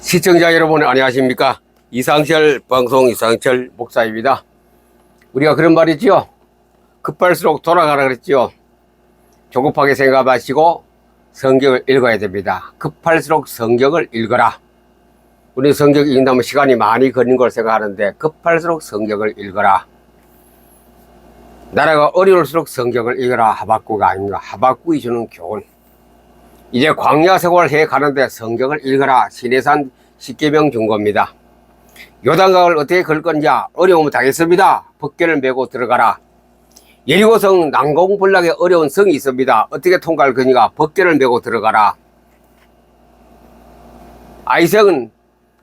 시청자 여러분 안녕하십니까? 이상철 방송 이상철 목사입니다. 우리가 그런 말 있지요. 급할수록 돌아가라 그랬지요. 조급하게 생각 마시고 성경을 읽어야 됩니다. 급할수록 성경을 읽어라. 우리 성경 읽는다면 시간이 많이 걸린 걸 생각하는데 급할수록 성경을 읽어라. 나라가 어려울수록 성경을 읽어라. 하박국가 아닙니다. 하박국이 주는 교훈. 이제 광야 생활을 해 가는데 성경을 읽어라. 시내산 10계명 준 겁니다. 요단강을 어떻게 걸 건지 어려움을 당했습니다. 벗개를 메고 들어가라. 예리고성 난공불락의 어려운 성이 있습니다. 어떻게 통과할 거니까 벗개를 메고 들어가라. 아이색은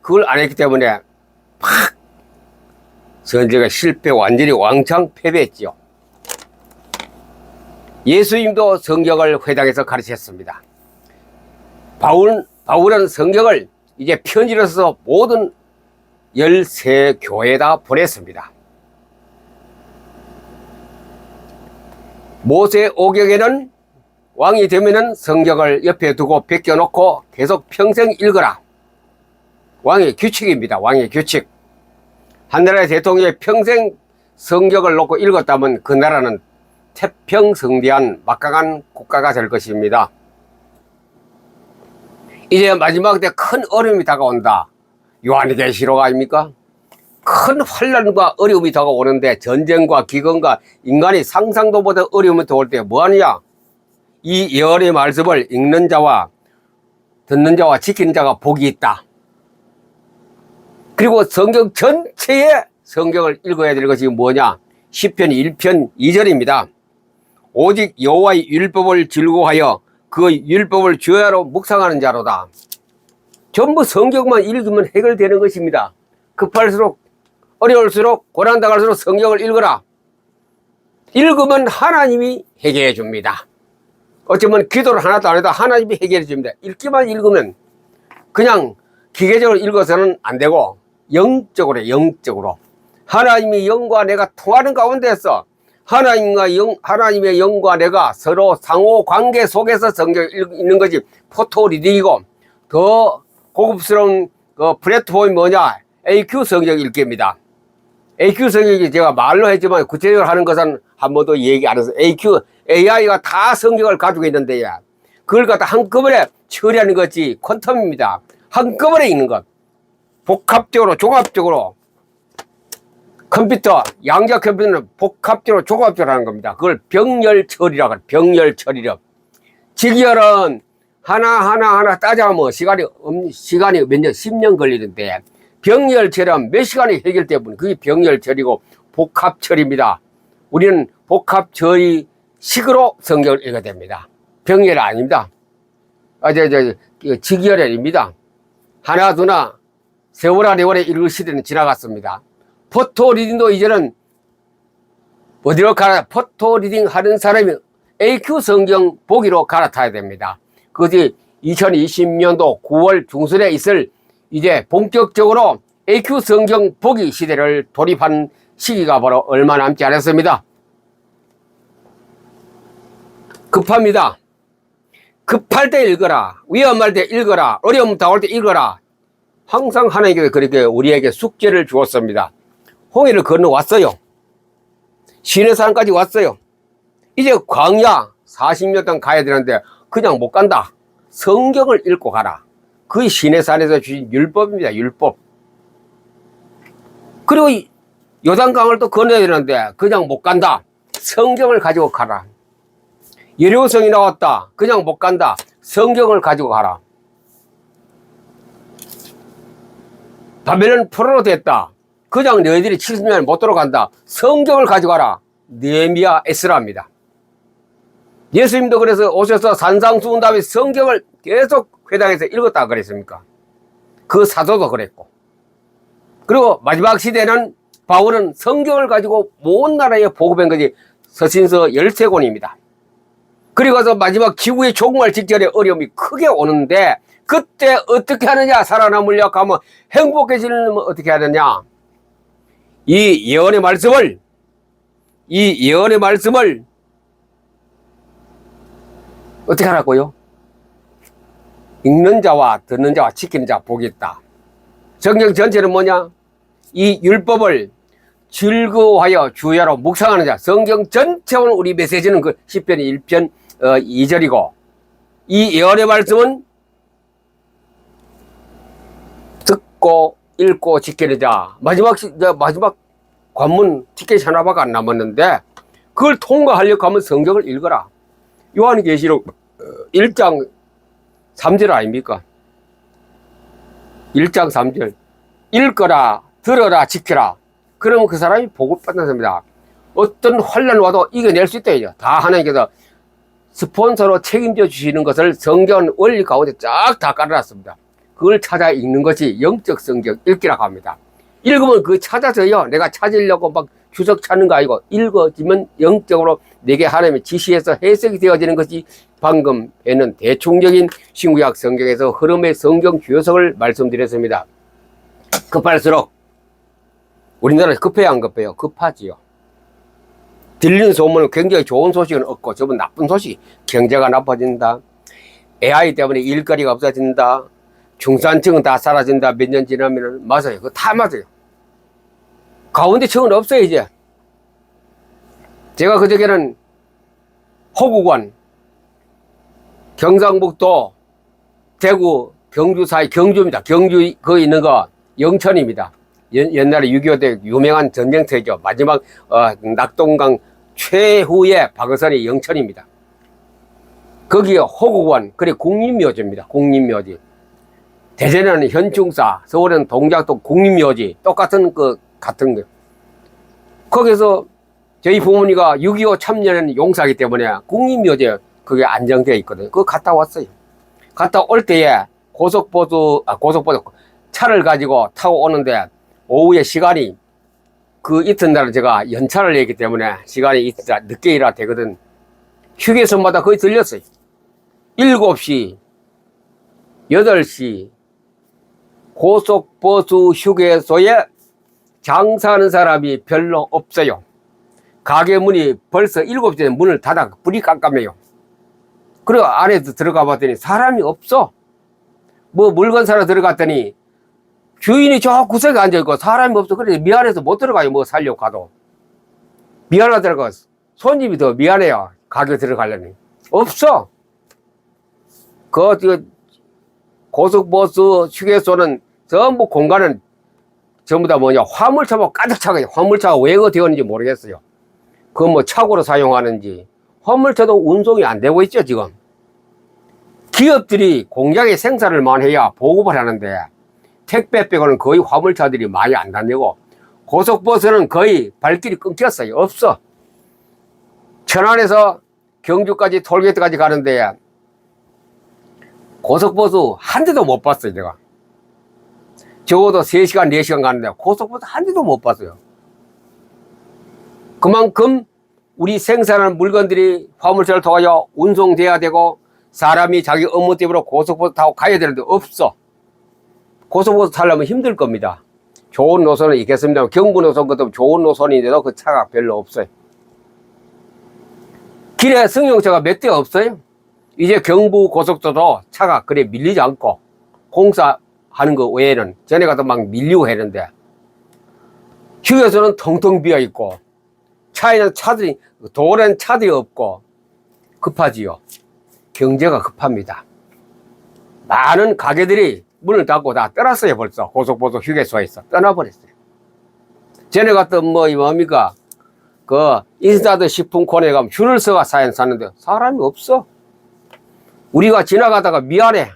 그걸 안 했기 때문에 팍 전쟁의 실패 완전히 왕창 패배했지요. 예수님도 성경을 회당에서 가르쳤습니다. 바울은 성경을 이제 편지로 써서 모든 13교회에다 보냈습니다. 모세 오경에는 왕이 되면은 성경을 옆에 두고 벗겨놓고 계속 평생 읽어라. 왕의 규칙입니다. 왕의 규칙. 한 나라의 대통령이 평생 성경을 놓고 읽었다면 그 나라는 태평성대한 막강한 국가가 될 것입니다. 이제 마지막 때 큰 어려움이 다가온다. 요한계시록 아닙니까? 큰 환난과 어려움이 다가오는데 전쟁과 기근과 인간이 상상도 못한 어려움이 다가올 때 뭐하느냐? 이 예언의 말씀을 읽는 자와 듣는 자와 지키는 자가 복이 있다. 그리고 성경 전체의 성경을 읽어야 될 것이 뭐냐? 시편 1편 2절입니다. 오직 여호와의 율법을 즐거워하여 그 율법을 주야로 묵상하는 자로다. 전부 성경만 읽으면 해결되는 것입니다. 급할수록 어려울수록 고난당할수록 성경을 읽어라. 읽으면 하나님이 해결해 줍니다. 어쩌면 기도를 하나도 안 해도 하나님이 해결해 줍니다. 읽기만 읽으면 그냥 기계적으로 읽어서는 안 되고 영적으로 하나님의 영과 내가 통하는 가운데서 하나님의 영과 내가 서로 상호 관계 속에서 성경을 읽는 것이 포토리딩이고, 더 고급스러운 그 플랫폼이 뭐냐? AQ 성경 읽기입니다. AQ 성경이 제가 말로 했지만 구체적으로 하는 것은 한 번도 얘기 안 해서 AI가 다 성경을 가지고 있는데 그걸 갖다 한꺼번에 처리하는 것이 퀀텀입니다. 한꺼번에 읽는 것. 복합적으로 종합적으로 컴퓨터, 양자 컴퓨터는 복합적으로 종합적으로 하는 겁니다. 그걸 병렬처리라고 해요. 병렬처리력. 직열은 하나 따져보면 시간이 몇 년, 10년 걸리는데 병렬처리는 몇 시간에 해결되면 그게 병렬처리고 복합처리입니다. 우리는 복합처리식으로 성경을 읽어야 됩니다. 병렬 아닙니다. 직열입니다. 하나, 두나, 세월아, 네월에 읽을 시대는 지나갔습니다. 포토리딩도 이제는 어디로 포토리딩 하는 사람이 AQ 성경 보기로 갈아타야 됩니다. 그것이 2020년도 9월 중순에 있을 이제 본격적으로 AQ 성경 보기 시대를 돌입한 시기가 바로 얼마 남지 않았습니다. 급합니다. 급할 때 읽어라. 위험할 때 읽어라. 어려움 다올 때 읽어라. 항상 하나님께서 그렇게 우리에게 숙제를 주었습니다. 홍해를 건너왔어요. 시내산까지 왔어요. 이제 광야 40년 동안 가야 되는데 그냥 못 간다. 성경을 읽고 가라. 그게 시내산에서 주신 율법입니다. 율법. 그리고 요단강을 또 건너야 되는데 그냥 못 간다. 성경을 가지고 가라. 예리고성이 나왔다. 그냥 못 간다. 성경을 가지고 가라. 바벨론 포로로 됐다. 그냥 너희들이 70년 못 돌아간다. 성경을 가져가라. 느헤미야, 에스라입니다. 예수님도 그래서 오셔서 산상수훈 다음에 성경을 계속 회당에서 읽었다 그랬습니까? 그 사도도 그랬고. 그리고 마지막 시대는 바울은 성경을 가지고 모든 나라에 보급한 것이 서신서 13권입니다. 그리고서 마지막 지구의 종말 직전에 어려움이 크게 오는데 그때 어떻게 하느냐? 살아남으려고 하면 행복해지려면 어떻게 하느냐? 이 예언의 말씀을 어떻게 하라고요? 읽는 자와 듣는 자와 지키는 자 복이 있다. 성경 전체는 뭐냐? 이 율법을 즐거워하여 주야로 묵상하는 자. 성경 전체는 우리 메시지는 그 시편 1편 2절이고, 이 예언의 말씀은 듣고 읽고 지키는 자. 마지막 관문 티켓 하나밖에 안 남았는데, 그걸 통과하려고 하면 성경을 읽어라. 요한계시록 1장 3절 아닙니까? 1장 3절. 읽거라, 들어라, 지켜라. 그러면 그 사람이 복을 받는 사람이다. 어떤 환난 와도 이겨낼 수 있다. 다 하나님께서 스폰서로 책임져 주시는 것을 성경 원리 가운데 쫙 다 깔아놨습니다. 그걸 찾아 읽는 것이 영적 성경 읽기라고 합니다. 읽으면 그 찾아서요, 내가 찾으려고 막 주석 찾는 거 아니고, 읽어지면 영적으로 내게 하나님의 지시해서 해석이 되어지는 것이 방금 에는 대충적인 신구약 성경에서 흐름의 성경 주요석을 말씀드렸습니다. 급할수록 우리나라 급해요, 안 급해요? 급하지요. 들리는 소문은 굉장히 좋은 소식은 없고, 저번 나쁜 소식, 경제가 나빠진다, AI 때문에 일거리가 없어진다, 중산층은 다 사라진다, 몇 년 지나면은. 맞아요. 그거 다 맞아요. 가운데 층은 없어요, 이제. 제가 그저께는 호국원, 경상북도, 대구, 경주 사이, 경주입니다. 경주 거기 있는 거 영천입니다. 옛날에 6.25 때 유명한 전쟁터죠. 마지막 낙동강 최후의 박어선이 영천입니다. 거기에 호국원, 그래 국립묘지입니다. 국립묘지. 대전에는 현충사, 서울에는 동작도 국립묘지, 똑같은 같은 거. 거기서 저희 부모님가 6.25 참여는 용사이기 때문에 국립묘지에 그게 안정되어 있거든요. 그거 갔다 왔어요. 갔다 올 때에 고속버스 차를 가지고 타고 오는데, 오후에 시간이, 그 이튿날은 제가 연차를 내기 때문에 시간이 늦게 일어야 되거든. 휴게소마다 거의 들렸어요. 7시, 8시, 고속버스 휴게소에 장사하는 사람이 별로 없어요. 가게 문이 벌써 7시에 문을 닫아 불이 깜깜해요. 그리고 안에도 들어가 봤더니 사람이 없어. 뭐 물건 사러 들어갔더니 주인이 저 구석에 앉아있고 사람이 없어. 그래 미안해서 못 들어가요. 뭐 살려고 가도. 미안하더라고. 손님이 더 미안해요. 가게 들어가려니. 없어. 고속버스 휴게소는 전부 공간은 전부 다 뭐냐, 화물차가 가득 차가요. 화물차가 왜 되었는지 모르겠어요. 그건 뭐 차고로 사용하는지. 화물차도 운송이 안 되고 있죠, 지금. 기업들이 공장에 생산을 많이 해야 보급을 하는데, 택배 빼고는 거의 화물차들이 많이 안 다니고, 고속버스는 거의 발길이 끊겼어요. 없어. 천안에서 경주까지 톨게이트까지 가는데 고속버스 한 대도 못 봤어요, 제가. 적어도 3시간, 4시간 가는데 고속버스 한 대도 못 봤어요. 그만큼 우리 생산하는 물건들이 화물차를 통하여 운송돼야 되고, 사람이 자기 업무 때문에 고속버스 타고 가야 되는데 없어. 고속버스 타려면 힘들 겁니다. 좋은 노선은 있겠습니다. 경부 노선 같은 좋은 노선인데도 그 차가 별로 없어요. 길에 승용차가 몇 대 없어요. 이제 경부 고속도로 차가 그래 밀리지 않고, 공사하는 거 외에는 전에 가서 막 밀리고 했는데, 휴게소는 텅텅 비어 있고, 차에는 차들이, 도로에는 차들이 없고, 급하지요. 경제가 급합니다. 많은 가게들이 문을 닫고 다 떠났어요. 벌써 고속버스 휴게소에서 떠나버렸어요. 전에 갔던 뭡니까, 인스타드 식품 코너에 가면 줄을 서가 샀는데 사람이 없어. 우리가 지나가다가 미안해,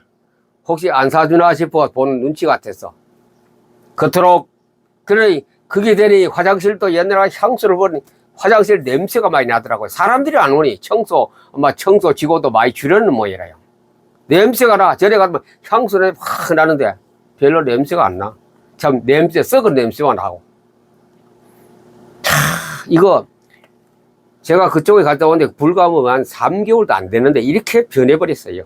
혹시 안 사주나 싶어 보는 눈치 같았어. 그토록. 그러니 그게 되니 화장실도 옛날에 향수를 보니 화장실 냄새가 많이 나더라고요. 사람들이 안 오니 청소 직원도 많이 줄여는 모양이에요. 냄새가 나. 전에 가면 향수는 확 나는데 별로 냄새가 안 나. 참 썩은 냄새만 나고. 이거 제가 그쪽에 갔다 오는데 불과 한 3개월도 안 됐는데 이렇게 변해버렸어요.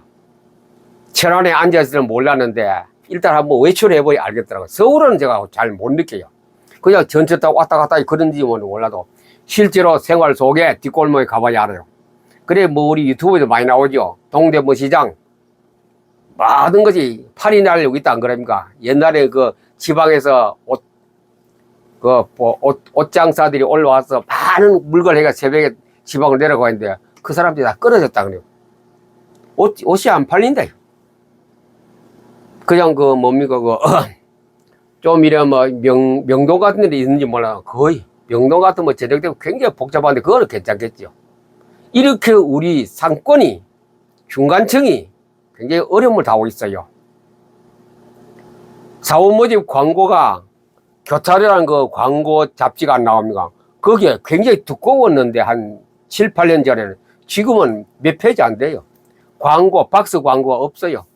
천안에 앉아있을 때는 몰랐는데 일단 한번 외출해보니 알겠더라고요. 서울은 제가 잘 못 느껴요. 그냥 전철 타고 왔다 갔다 그런지 몰라도 실제로 생활 속에 뒷골목에 가봐야 알아요. 그래 우리 유튜브에도 많이 나오죠. 동대문 시장, 모든 것이 팔이 날리고 있다 안 그럽니까? 옛날에 그 지방에서 옷장사들이 올라와서 많은 물건을 해가 새벽에 지방을 내려가고 있는데 그 사람들이 다 끊어졌다 그래요. 옷이 안 팔린다. 그냥 그 뭡니까 좀 이래 뭐 명동 같은 데 있는지 몰라. 거의 명동 같은 뭐 제작되고 굉장히 복잡한데 그거는 괜찮겠죠. 이렇게 우리 상권이 중간층이 굉장히 어려움을 당하고 있어요. 사업 모집 광고가 교차로라는 그 광고 잡지가 안 나옵니까? 거기에 굉장히 두꺼웠는데 한 7, 8년 전에는 지금은 몇 페이지 안 돼요. 광고, 박스 광고가 없어요.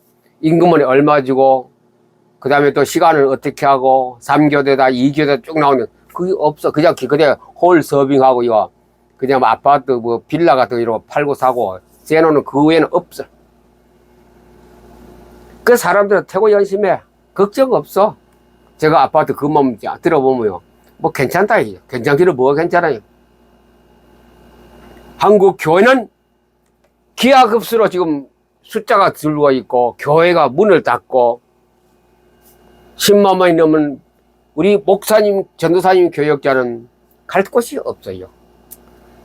임금원이 얼마 주고 그 다음에 또 시간을 어떻게 하고 3교대다 2교대 쭉 나오는 그게 없어. 그냥 홀 서빙하고요. 그냥 아파트 뭐 빌라 같은 거 이런 거 팔고 사고 세놓는 그 외에는 없어. 그 사람들은 태고 연심해. 걱정 없어. 제가 아파트 그 몸 들어보면요. 뭐 괜찮다. 괜찮기는 뭐가 괜찮아요. 한국 교회는 기하급수로 지금 숫자가 들고 있고 교회가 문을 닫고 10만만이 넘은 우리 목사님, 전도사님, 교역자는 갈 곳이 없어요.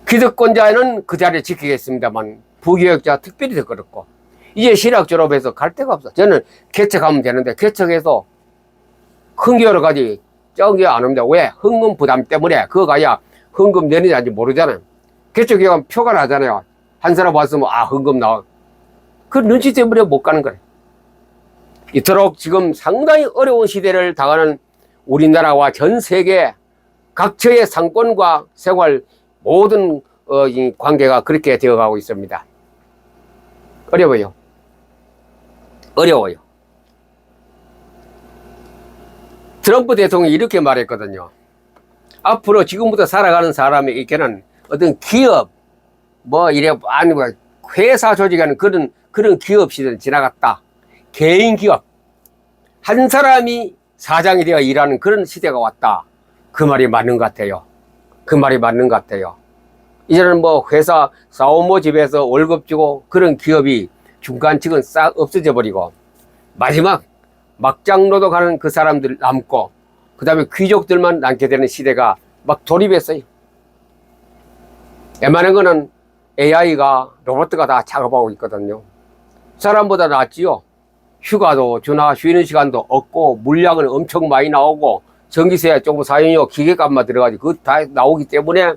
기득권자는 그 자리를 지키겠습니다만 부교역자 특별히 더 그렇고 이제 신학 졸업해서 갈 데가 없어. 저는 개척하면 되는데 개척해서 큰 여러 가지 저기 안 합니다. 왜? 헌금 부담 때문에 그거 가야 헌금 내는지 아닌지 모르잖아요. 개척에 가면 표가 나잖아요. 한 사람 왔으면 헌금 나와. 그 눈치 때문에 못 가는 거예요. 이토록 지금 상당히 어려운 시대를 당하는 우리나라와 전 세계 각처의 상권과 생활 모든 이 관계가 그렇게 되어가고 있습니다. 어려워요. 어려워요. 트럼프 대통령이 이렇게 말했거든요. 앞으로 지금부터 살아가는 사람에게는 어떤 기업, 아니, 회사 조직하는 그런 기업 시대는 지나갔다. 개인 기업. 한 사람이 사장이 되어 일하는 그런 시대가 왔다. 그 말이 맞는 것 같아요. 그 말이 맞는 것 같아요. 이제는 회사 사업 모집에서 월급 주고 그런 기업이 중간층은 싹 없어져 버리고 마지막 막장 노동하는 그 사람들 남고 그 다음에 귀족들만 남게 되는 시대가 막 돌입했어요. 웬만한 거는 AI가 로봇가 다 작업하고 있거든요. 사람보다 낫지요. 휴가도 주나 쉬는 시간도 없고 물량은 엄청 많이 나오고 전기세 조금 사용료 기계값만 들어가지 그거 다 나오기 때문에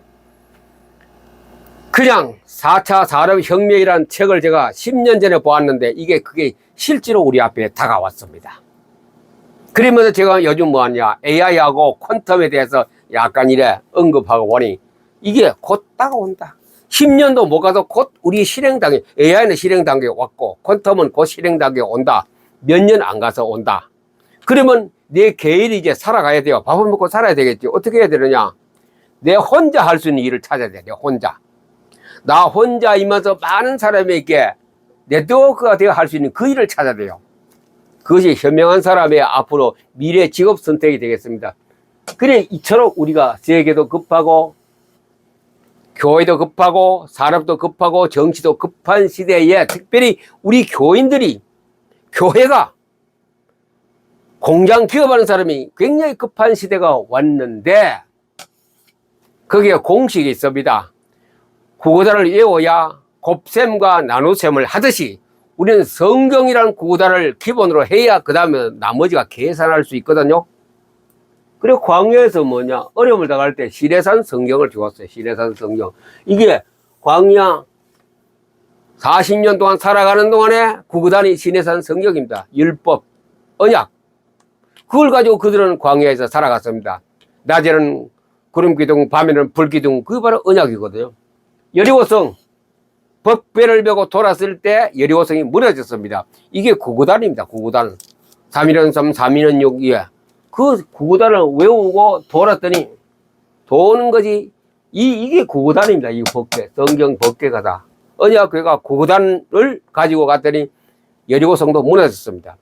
그냥 4차 산업혁명이라는 책을 제가 10년 전에 보았는데 그게 실제로 우리 앞에 다가왔습니다. 그러면서 제가 요즘 뭐하냐 AI하고 퀀텀에 대해서 약간 이래 언급하고 보니 이게 곧 다가온다. 10년도 못 가서 곧 우리 실행 단계, AI는 실행 단계에 왔고 퀀텀은 곧 실행 단계에 온다. 몇 년 안 가서 온다. 그러면 내 개인이 이제 살아가야 돼요. 밥을 먹고 살아야 되겠지. 어떻게 해야 되느냐? 내 혼자 할 수 있는 일을 찾아야 돼. 내 혼자. 나 혼자이면서 많은 사람에게 네트워크가 되어 할 수 있는 그 일을 찾아야 돼요. 그것이 현명한 사람의 앞으로 미래 직업 선택이 되겠습니다. 그래 이처럼 우리가 세계도 급하고 교회도 급하고 산업도 급하고 정치도 급한 시대에 특별히 우리 교인들이 교회가 공장 기업하는 사람이 굉장히 급한 시대가 왔는데 거기에 공식이 있습니다. 구구단을 외워야 곱셈과 나눗셈을 하듯이 우리는 성경이라는 구구단을 기본으로 해야 그 다음에 나머지가 계산할 수 있거든요. 그리고 광야에서 어려움을 당할 때 시내산 성경을 주었어요. 시내산 성경. 이게 광야 40년 동안 살아가는 동안에 구구단이 시내산 성경입니다. 율법, 언약. 그걸 가지고 그들은 광야에서 살아갔습니다. 낮에는 구름기둥, 밤에는 불기둥. 그게 바로 언약이거든요. 여리고성, 법궤를 베고 돌았을 때 여리고성이 무너졌습니다. 이게 구구단입니다. 구구단. 3일은 3, 3일은 6. 그 구구단을 외우고 돌았더니 도는 거지. 이게 구구단입니다. 이 법궤. 성경 법궤가 다. 언약궤가 구구단을 가지고 갔더니 여리고성도 무너졌습니다.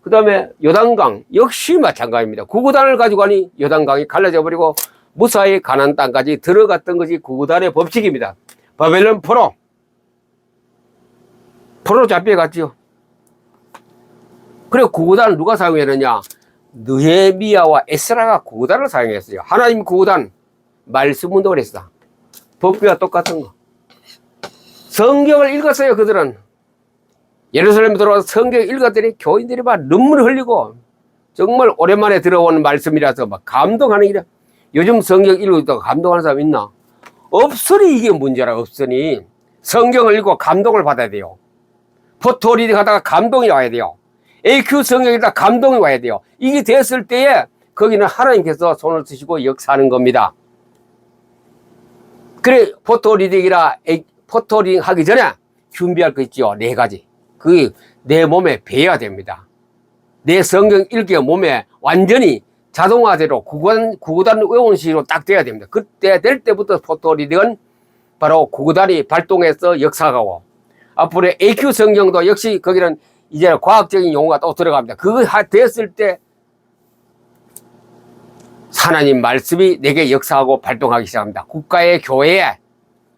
그 다음에 요단강 역시 마찬가지입니다. 구구단을 가지고 가니 요단강이 갈라져 버리고 무사히 가나안 땅까지 들어갔던 것이 구구단의 법칙입니다. 바벨론 포로 잡혀갔죠. 그래 구구단을 누가 사용했느냐? 느헤미야와 에스라가 구구단을 사용했어요. 하나님 구구단 말씀 운동을 했어. 법규와 똑같은 거. 성경을 읽었어요. 그들은 예루살렘에 들어와서 성경을 읽었더니 교인들이 막 눈물 흘리고 정말 오랜만에 들어온 말씀이라서 막 감동하는 일이야. 요즘 성경 읽고 있다가 감동하는 사람 있나? 없으니 이게 문제라. 없으니 성경을 읽고 감동을 받아야 돼요. 포토 리딩 하다가 감동이 와야 돼요. AQ 성경에다 감동이 와야 돼요. 이게 됐을 때에 거기는 하나님께서 손을 쓰시고 역사하는 겁니다. 그래 포토 리딩이라 포토 리딩 하기 전에 준비할 거 있죠. 4가지. 그게 내 몸에 배야 됩니다. 내 성경 읽기에 몸에 완전히 자동화대로 구구단 외원식으로 딱 돼야 됩니다. 그때 될 때부터 포토 리딩은 바로 구구단이 발동해서 역사하고, 앞으로 AQ 성경도 역시 거기는 이제 과학적인 용어가 또 들어갑니다. 그거 됐을 때 하나님 말씀이 내게 역사하고 발동하기 시작합니다. 국가의 교회에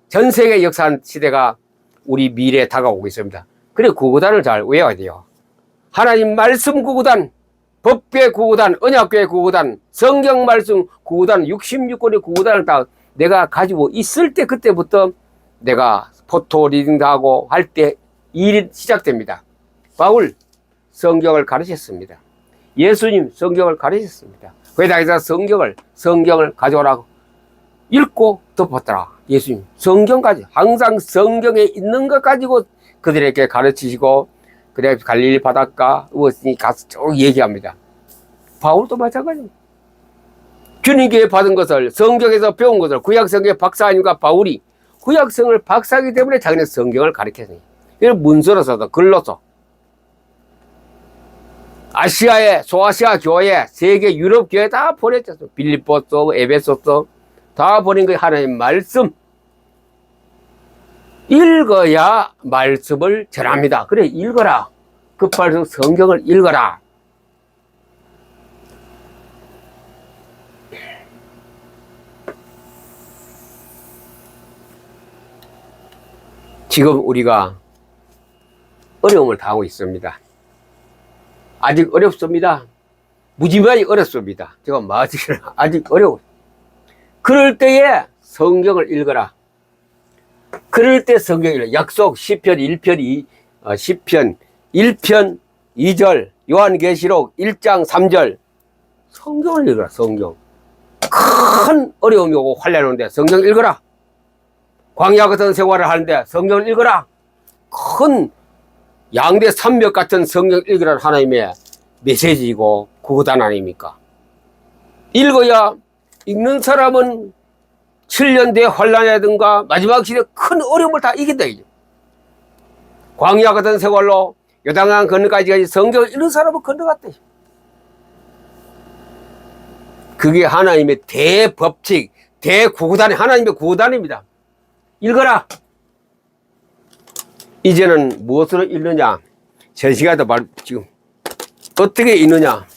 전 세계 역사하는 시대가 우리 미래에 다가오고 있습니다. 그래 구구단을 잘 외워야 돼요. 하나님 말씀 구구단, 법궤 구구단, 언약궤 구구단, 성경 말씀 구구단, 66권의 구구단을 다 내가 가지고 있을 때 그때부터 내가 포토 리딩도 하고 할 때 일이 시작됩니다. 바울 성경을 가르쳤습니다. 예수님 성경을 가르쳤습니다. 거기다 성경을 가져오라고 읽고 덮었더라. 예수님 성경까지 항상 성경에 있는 것 가지고 그들에게 가르치시고, 그래 갈릴리 바닷가 무엇이니 가서 쭉 얘기합니다. 바울도 마찬가지입니다. 주님께 받은 것을, 성경에서 배운 것을, 구약성경의 박사님과 바울이 구약성을 박사이기 때문에 자기는 성경을 가르쳤어요. 그래서 문서로서도 글로서 아시아에, 소아시아 교회, 세계 유럽 교회 다 보냈죠. 빌립보서, 에베소서 다 보낸 게 하나님 말씀. 읽어야 말씀을 전합니다. 그래 읽어라. 급할수록 성경을 읽어라. 지금 우리가 어려움을 당하고 있습니다. 아직 어렵습니다. 무지막이 어렵습니다. 제가 맞으시라. 아직 어려워요. 그럴 때에 성경을 읽어라. 그럴 때 성경을 약속 시편 1편 2절 요한계시록 1장 3절 성경을 읽어라. 성경. 큰 어려움이 오고 환난이 오는데 성경 읽어라. 광야 같은 생활을 하는데 성경을 읽어라. 큰 양대 산맥 같은 성경 읽으라는 하나님의 메시지이고 구구단 아닙니까? 읽어야 읽는 사람은 7년 뒤에 환란이라든가 마지막 시대 큰 어려움을 다 이긴다. 광야 같은 세월로 요단강 건너까지 성경을 읽는 사람은 건너갔다. 그게 하나님의 대법칙, 대구구단이 하나님의 구구단입니다. 읽어라. 이제는 무엇으로 읽느냐? 전시가도 지금 어떻게 읽느냐?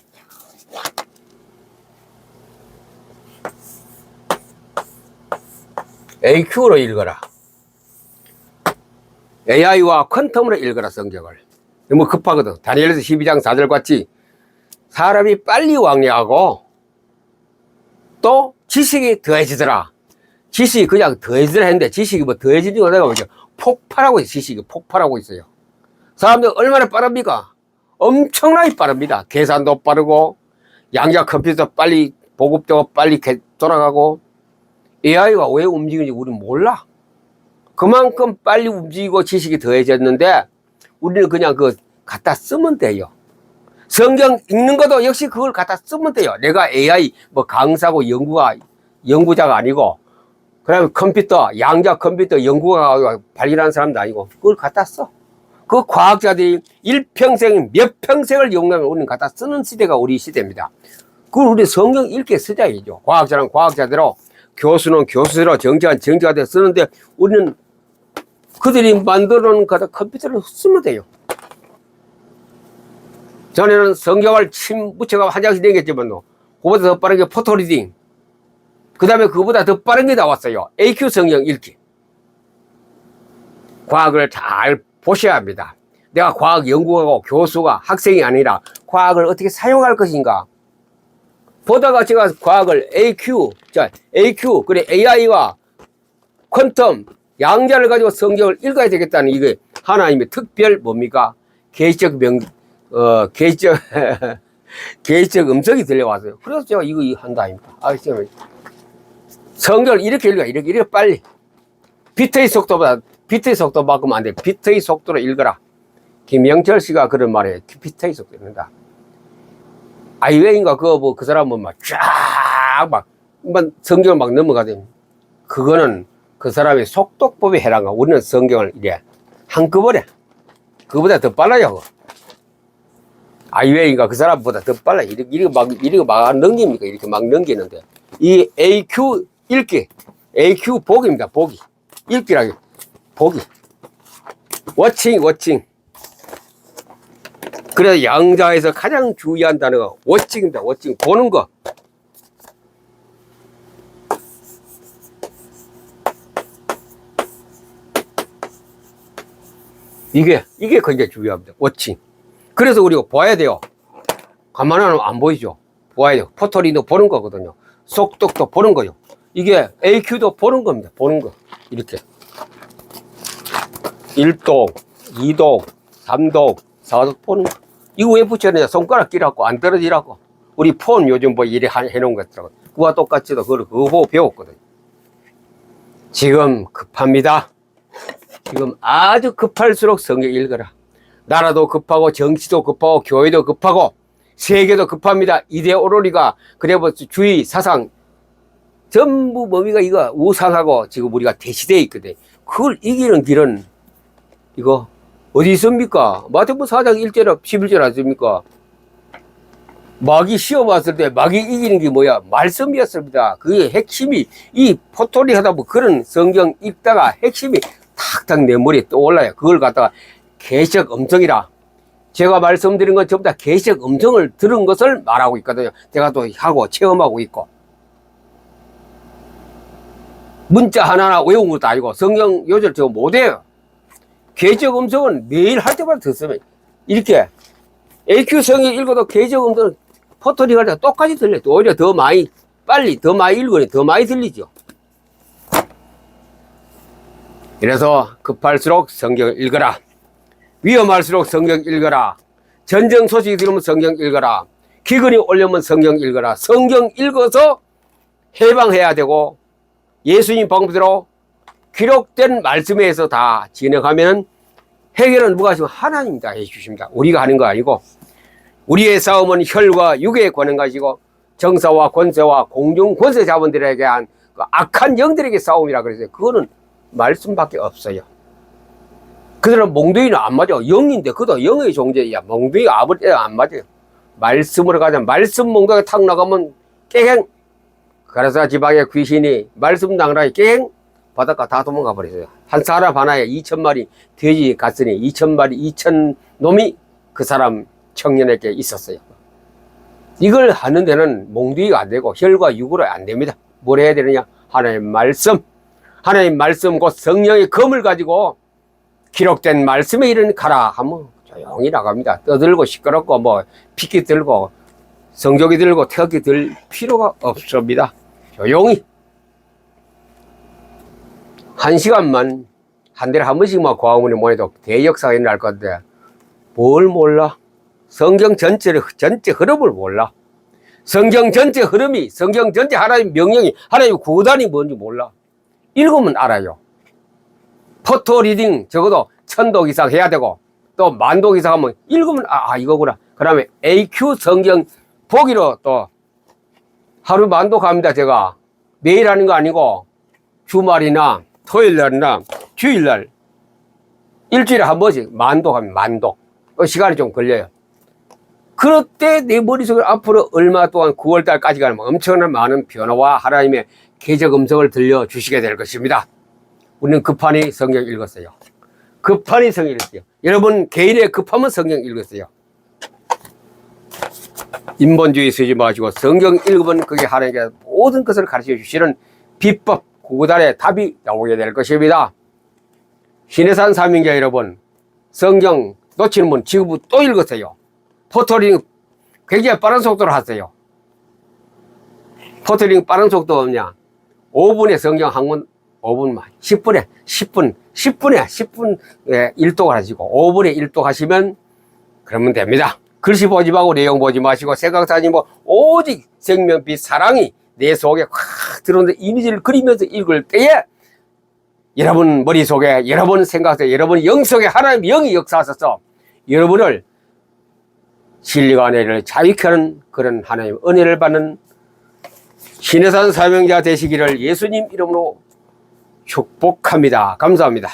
AQ로 읽어라. AI와 퀀텀으로 읽어라. 성경을. 너무 급하거든. 다니엘서 12장 4절 같이 사람이 빨리 왕래하고 또 지식이 더해지더라. 지식이 그냥 더해지더라 했는데 지식이 뭐 더해지는 거 내가 보죠. 폭발하고 있어요. 지식이 폭발하고 있어요. 사람들 얼마나 빠릅니까? 엄청나게 빠릅니다. 계산도 빠르고 양자 컴퓨터 빨리 보급되고 빨리 돌아가고 AI가 왜 움직이는지 우리는 몰라. 그만큼 빨리 움직이고 지식이 더해졌는데 우리는 그냥 그거 갖다 쓰면 돼요. 성경 읽는 것도 역시 그걸 갖다 쓰면 돼요. 내가 AI 뭐 강사고 연구자가 아니고 그다음에 컴퓨터, 양자 컴퓨터 연구가 발견한 사람도 아니고 그걸 갖다 써. 그 과학자들이 일평생 몇 평생을 연구하면 우리는 갖다 쓰는 시대가 우리 시대입니다. 그걸 우리 성경 읽게 쓰자이죠. 과학자는 과학자대로, 교수는 교수대로, 정치가는 정치가대로 쓰는데 우리는 그들이 만들어 놓은 갖다 컴퓨터를 쓰면 돼요. 전에는 성경을 침 묻혀가 한 장씩 내겠지만 그보다 더 빠른 게 포토리딩. 그 다음에 그보다 더 빠른 게 나왔어요. AQ 성경 읽기. 과학을 잘 보셔야 합니다. 내가 과학 연구하고 교수가 학생이 아니라 과학을 어떻게 사용할 것인가. 보다가 제가 과학을 AQ, 그래 AI와 퀀텀, 양자를 가지고 성경을 읽어야 되겠다는 이게 하나님의 특별 뭡니까? 계시적 계시적, 계시적 음성이 들려왔어요. 그래서 제가 이거 한다 아닙니까? 성경을 이렇게 읽어야 이렇게 빨리. 비트의 속도 바꾸면 안 돼. 비트의 속도로 읽어라. 김영철 씨가 그런 말에 비트의 속도 읽는다. 아이웨이인가 그 사람은 성경을 막 넘어가대. 그거는 그 사람의 속도법에 해당하고 우리는 성경을 이래 한꺼번에 그보다 더 빨라요. 아이웨이인가 그 사람보다 더 빨라. 이렇게 막 넘깁니까? 이렇게 막 넘기는데 이 AQ 읽기, AQ 보기입니다. 보기, 읽기라기 보기, 워칭. 그래서 양자에서 가장 주의한 단어가 워칭입니다. 워칭, 보는 거. 이게 굉장히 중요합니다. 워칭. 그래서 우리가 봐야 돼요. 가만 안 하면 안 보이죠. 봐야 돼요. 포토리도 보는 거거든요. 속독도 보는 거요. 이게 AQ도 보는 겁니다. 보는 거. 이렇게. 1독, 2독, 3독, 4독 보는 거. 이거 왜 붙여내냐? 손가락 끼라고 안 떨어지라고. 우리 폰 요즘 뭐 이래 해놓은 거 있더라고. 그와 똑같이도 그거 보고 배웠거든요. 지금 급합니다. 지금 아주 급할수록 성경 읽어라. 나라도 급하고 정치도 급하고 교회도 급하고 세계도 급합니다. 이데올로기가 그래 뭐 주의 사상 전부 뭡니까 이거 우상하고 지금 우리가 대시대에 있거든. 그걸 이기는 길은 이거 어디 있습니까? 마태복음 4장 1절 11절 아닙니까? 마귀 시험 왔을 때 마귀 이기는 게 뭐야? 말씀이었습니다. 그게 핵심이 이 포토리 하다 보면 그런 성경 읽다가 핵심이 탁탁 내 머리에 떠올라요. 그걸 갖다가 계시적 음성이라. 제가 말씀드린 건 전부 다 계시적 음성을 들은 것을 말하고 있거든요. 제가 또 하고 체험하고 있고. 문자 하나하나 외운 것도 아니고 성경 요절 저 못해요. 계시적 음성은 매일 할 때마다 듣으면 이렇게 AQ 성경 읽어도 계시적 음성은 포토리 할 때 똑같이 들려요. 오히려 더 많이 빨리 더 많이 읽으니 더 많이 들리죠. 그래서 급할수록 성경을 읽어라. 위험할수록 성경 읽어라. 전쟁 소식이 들으면 성경 읽어라. 기근이 오려면 성경 읽어라. 성경 읽어서 해방해야 되고 예수님 방법대로 기록된 말씀에서 다 진행하면 해결은 누가 하시면 하나님이 다 해주십니다. 우리가 하는 거 아니고 우리의 싸움은 혈과 육에 관한 것이고 정사와 권세와 공중 권세 자본들에게 한 그 악한 영들에게 싸움이라 그랬어요. 그거는 말씀밖에 없어요. 그들은 몽둥이는 안 맞아. 영인데 그도 영의 존재야. 몽둥이가 아버지가 안 맞아요. 말씀으로 가자. 말씀 몽둥이가 탁 나가면 깨갱. 그래서 지방의 귀신이 말씀 당나게 깨갱 바닷가 다 도망가 버렸어요. 한 사람 하나에 2,000마리 돼지 갔으니 2,000놈이 그 사람 청년에게 있었어요. 이걸 하는 데는 몽둥이가 안 되고 혈과 육으로 안 됩니다. 뭘 해야 되느냐? 하나님 말씀. 하나님 말씀 곧 성령의 검을 가지고 기록된 말씀에 이르는 가라 하면 조용히 나갑니다. 떠들고 시끄럽고 뭐 피키 들고 성조기 들고 태극기 들 필요가 없습니다. 조용히 1시간만 한 달에 한 번씩만 과학문에 모여도 대역사가 일어날 건데 뭘 몰라? 성경 전체 흐름을 몰라. 성경 전체 흐름이 성경 전체 하나님 명령이 하나님 구단이 뭔지 몰라. 읽으면 알아요. 포토 리딩 적어도 1000독 이상 해야 되고 또 10,000독 이상 하면 읽으면 이거구나. 그 다음에 AQ 성경 보기로 또 하루 10,000독 합니다. 제가 매일 하는 거 아니고 주말이나 토요일날이나 주일날 일주일에 한 번씩 10,000독 하면 10,000독. 시간이 좀 걸려요. 그럴 때 내 머릿속에 앞으로 얼마 동안 9월달까지 가는 엄청난 많은 변화와 하나님의 계적 음성을 들려주시게 될 것입니다. 우리는 급하니 성경 읽었어요. 급하니 성경 읽었어요. 여러분 개인의 급하면 성경 읽었어요. 인본주의 쓰지 마시고 성경 읽으면 그게 하나님께 모든 것을 가르쳐 주시는 비법, 구구단의 답이 나오게 될 것입니다. 신해산 사명자 여러분, 성경 놓치는 분 지금 또 읽으세요. 포터링 굉장히 빠른 속도로 하세요. 포터링 빠른 속도 없냐? 5분에 성경 한 권, 5분만. 10분에 1독 하시고, 5분에 1독 하시면, 그러면 됩니다. 글씨 보지 말고 내용 보지 마시고, 생각하지 뭐, 오직 생명빛 사랑이 내 속에 확 들어오는데 이미지를 그리면서 읽을 때에, 여러분 머릿속에, 여러분 생각에, 여러분 영속에 하나님의 영이 역사하셔서, 여러분을 진리가 은혜를 자유케 하는 그런 하나님의 은혜를 받는 신의 산 사명자 되시기를 예수님 이름으로 축복합니다. 감사합니다.